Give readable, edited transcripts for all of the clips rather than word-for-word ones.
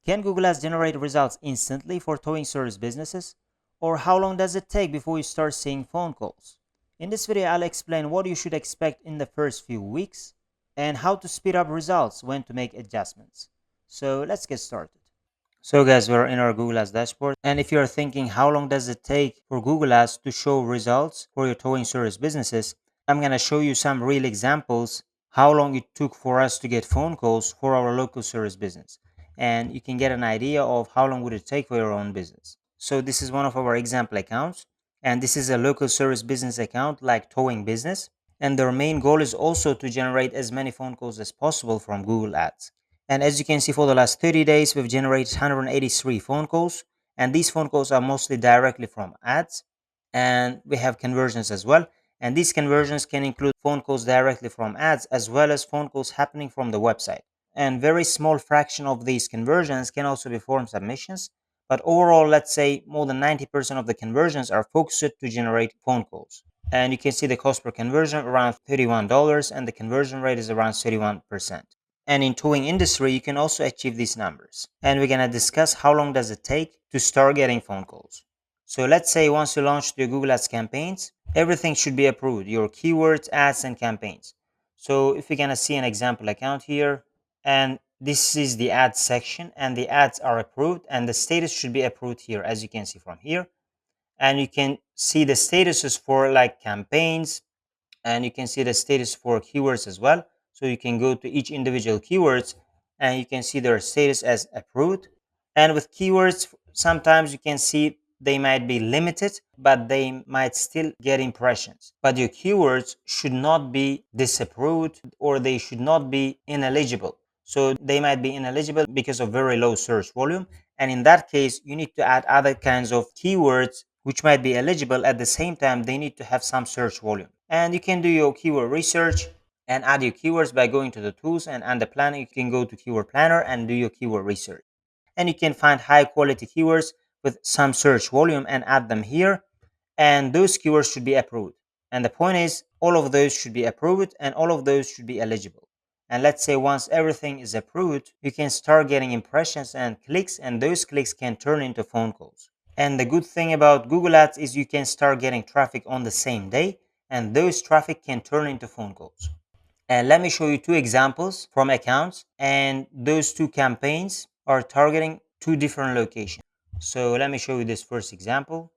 Can Google Ads generate results instantly for towing service businesses? Or how long does it take before you start seeing phone calls? In this video, I'll explain what you should expect in the first few weeks and how to speed up results when to make adjustments. So let's get started. So guys, we're in our Google Ads dashboard. And if you're thinking how long does it take for Google Ads to show results for your towing service businesses, I'm going to show you some real examples how long it took for us to get phone calls for our local service business. And you can get an idea of how long would it take for your own business. So this is one of our example accounts. And this is a local service business account like Towing Business. And their main goal is also to generate as many phone calls as possible from Google Ads. And as you can see, for the last 30 days, we've generated 183 phone calls. And these phone calls are mostly directly from ads. And we have conversions as well. And these conversions can include phone calls directly from ads as well as phone calls happening from the website. And very small fraction of these conversions can also be form submissions. But overall, let's say more than 90% of the conversions are focused to generate phone calls. And you can see the cost per conversion around $31 and the conversion rate is around 31%. And in towing industry, you can also achieve these numbers. And we're going to discuss how long does it take to start getting phone calls. So let's say once you launch your Google Ads campaigns, everything should be approved, your keywords, ads, and campaigns. So if you're going to see an example account here, and this is the ads section, and the ads are approved, and the status should be approved here, as you can see from here. And you can see the statuses for like campaigns, and you can see the status for keywords as well. So you can go to each individual keywords and you can see their status as approved. And with keywords, sometimes you can see they might be limited, but they might still get impressions. But your keywords should not be disapproved or they should not be ineligible. So they might be ineligible because of very low search volume. And in that case, you need to add other kinds of keywords which might be eligible. At the same time, they need to have some search volume. And you can do your keyword research and add your keywords by going to the tools, and under planning, you can go to Keyword Planner and do your keyword research. And you can find high quality keywords with some search volume and add them here. And those keywords should be approved. And the point is, all of those should be approved and all of those should be eligible. And let's say once everything is approved, you can start getting impressions and clicks, and those clicks can turn into phone calls. And the good thing about Google Ads is you can start getting traffic on the same day, and those traffic can turn into phone calls. And let me show you two examples from accounts, and those two campaigns are targeting two different locations. So let me show you this first example.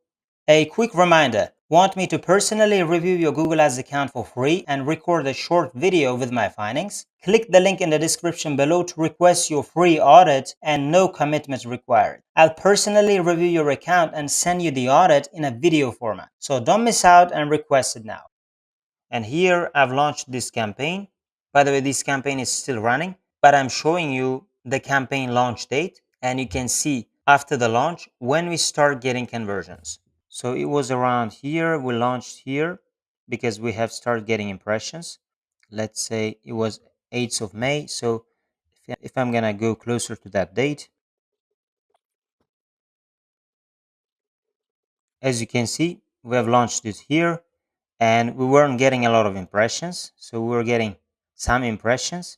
A quick reminder, want me to personally review your Google Ads account for free and record a short video with my findings? Click the link in the description below to request your free audit and no commitment required. I'll personally review your account and send you the audit in a video format. So don't miss out and request it now. And here I've launched this campaign. By the way, this campaign is still running, but I'm showing you the campaign launch date, and you can see after the launch when we start getting conversions. So it was around here, we launched here because we have started getting impressions. Let's say it was 8th of May. So if I'm gonna go closer to that date, as you can see, we have launched it here and we weren't getting a lot of impressions. So we were getting some impressions.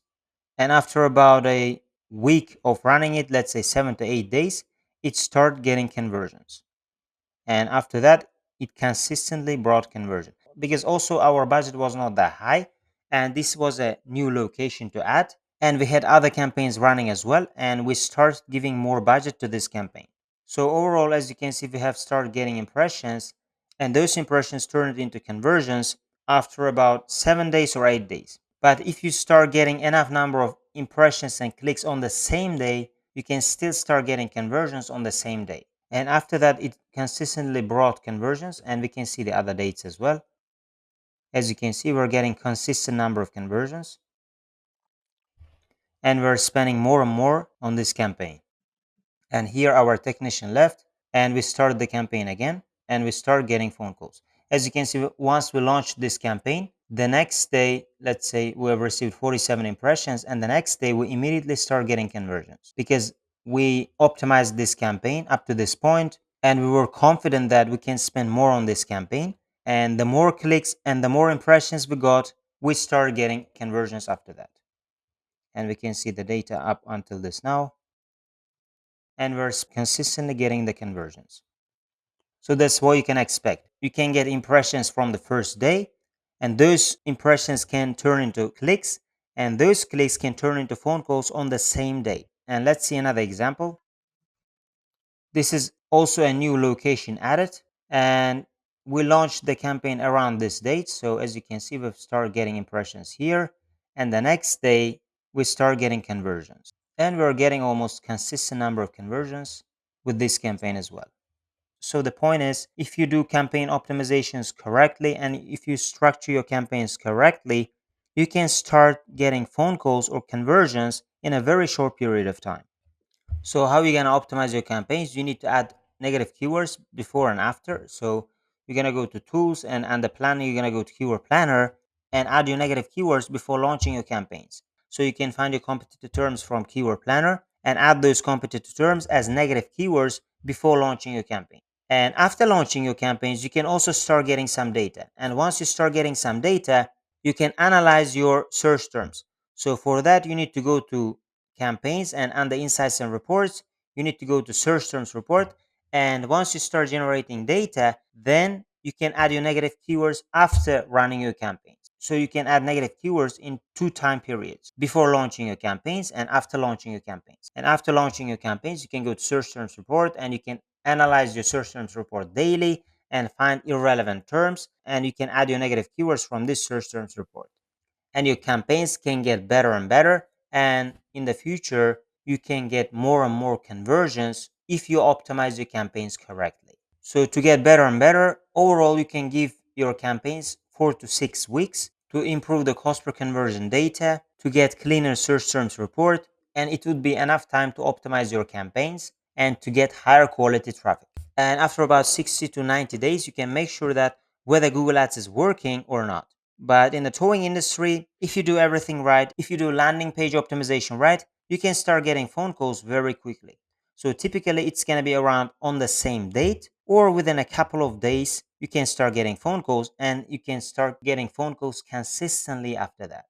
And after about a week of running it, let's say 7 to 8 days, it started getting conversions. And after that, it consistently brought conversion because also our budget was not that high, and this was a new location to add, and we had other campaigns running as well, and we started giving more budget to this campaign. So overall, as you can see, we have started getting impressions, and those impressions turned into conversions after about 7 days or 8 days. But if you start getting enough number of impressions and clicks on the same day, you can still start getting conversions on the same day. And after that, it consistently brought conversions, and we can see the other dates as well. As you can see, we're getting consistent number of conversions, and we're spending more and more on this campaign. And here our technician left, and we started the campaign again, and we start getting phone calls. As you can see, once we launched this campaign, the next day, let's say we have received 47 impressions, and the next day we immediately start getting conversions because we optimized this campaign up to this point, and we were confident that we can spend more on this campaign. And the more clicks and the more impressions we got, we started getting conversions after that. And we can see the data up until this now. and we're consistently getting the conversions. So that's what you can expect. You can get impressions from the first day, and those impressions can turn into clicks, and those clicks can turn into phone calls on the same day. And let's see another example. This is also a new location added, and we launched the campaign around this date. So as you can see, we've started getting impressions here, and the next day we start getting conversions, and we're getting almost consistent number of conversions with this campaign as well. So the point is, if you do campaign optimizations correctly and if you structure your campaigns correctly, you can start getting phone calls or conversions in a very short period of time. So how are you going to optimize your campaigns? You need to add negative keywords before and after. So you're going to go to tools, and under planning, you're going to go to keyword planner and add your negative keywords before launching your campaigns. So you can find your competitive terms from keyword planner and add those competitive terms as negative keywords before launching your campaign. And after launching your campaigns, you can also start getting some data. And once you start getting some data, you can analyze your search terms. So for that, you need to go to campaigns, and under insights and reports, you need to go to search terms report. And once you start generating data, then you can add your negative keywords after running your campaigns. So you can add negative keywords in 2 time periods: before launching your campaigns and after launching your campaigns. And after launching your campaigns, you can go to search terms report, and you can analyze your search terms report daily and find irrelevant terms, and you can add your negative keywords from this search terms report. And your campaigns can get better and better, and in the future you can get more and more conversions if you optimize your campaigns correctly. So to get better and better, overall you can give your campaigns 4 to 6 weeks to improve the cost per conversion data, to get cleaner search terms report, and it would be enough time to optimize your campaigns and to get higher quality traffic. And after about 60 to 90 days, you can make sure that whether Google Ads is working or not. But in the towing industry, if you do everything right, if you do landing page optimization right, you can start getting phone calls very quickly. So typically it's going to be around on the same date, or within a couple of days, you can start getting phone calls, and you can start getting phone calls consistently after that.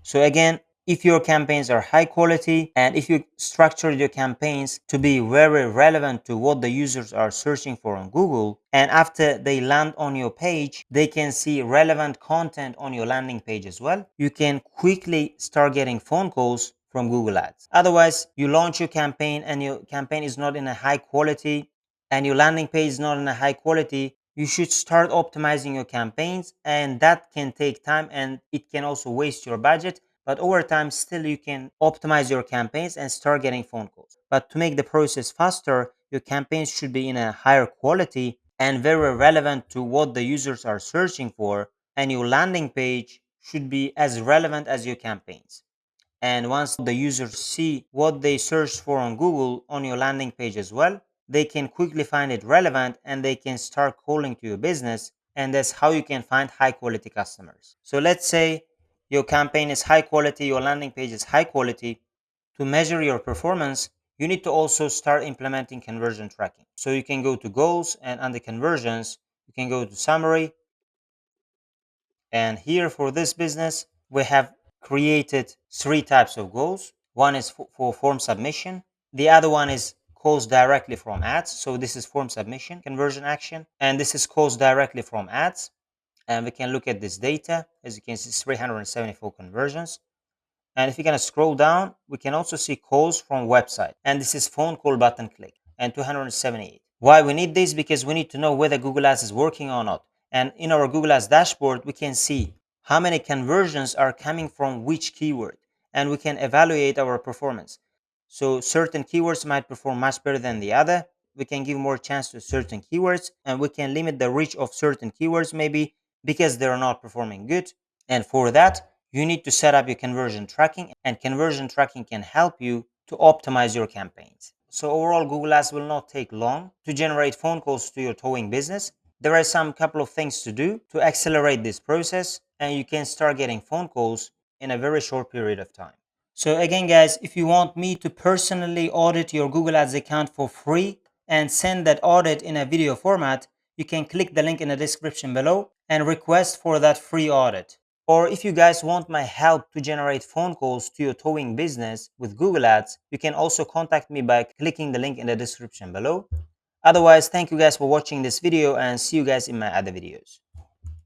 So again, if your campaigns are high quality and if you structure your campaigns to be very relevant to what the users are searching for on Google, and after they land on your page, they can see relevant content on your landing page as well, you can quickly start getting phone calls from Google Ads. Otherwise, you launch your campaign and your campaign is not in a high quality and your landing page is not in a high quality, you should start optimizing your campaigns, and that can take time and it can also waste your budget. But over time, still you can optimize your campaigns and start getting phone calls. But to make the process faster, your campaigns should be in a higher quality and very relevant to what the users are searching for, and your landing page should be as relevant as your campaigns. And once the users see what they searched for on Google on your landing page as well, they can quickly find it relevant and they can start calling to your business. And that's how you can find high quality customers. So let's say your campaign is high quality, your landing page is high quality. To measure your performance, you need to also start implementing conversion tracking. So you can go to goals, and under conversions, you can go to summary. And here for this business, we have created 3 types of goals. One is for form submission. The other one is calls directly from ads. So this is form submission, conversion action. And this is calls directly from ads. And we can look at this data. As you can see, 374 conversions. And if you're going to scroll down, we can also see calls from website. And this is phone call button click, and 278. Why we need this? Because we need to know whether Google Ads is working or not. And in our Google Ads dashboard, we can see how many conversions are coming from which keyword, and we can evaluate our performance. So certain keywords might perform much better than the other. We can give more chance to certain keywords, and we can limit the reach of certain keywords maybe because they're not performing good. And for that, you need to set up your conversion tracking, and conversion tracking can help you to optimize your campaigns. So overall, Google Ads will not take long to generate phone calls to your towing business. There are some couple of things to do to accelerate this process, and you can start getting phone calls in a very short period of time. So again, guys, if you want me to personally audit your Google Ads account for free and send that audit in a video format, you can click the link in the description below and request for that free audit. Or if you guys want my help to generate phone calls to your towing business with Google Ads, you can also contact me by clicking the link in the description below. Otherwise, thank you guys for watching this video and see you guys in my other videos.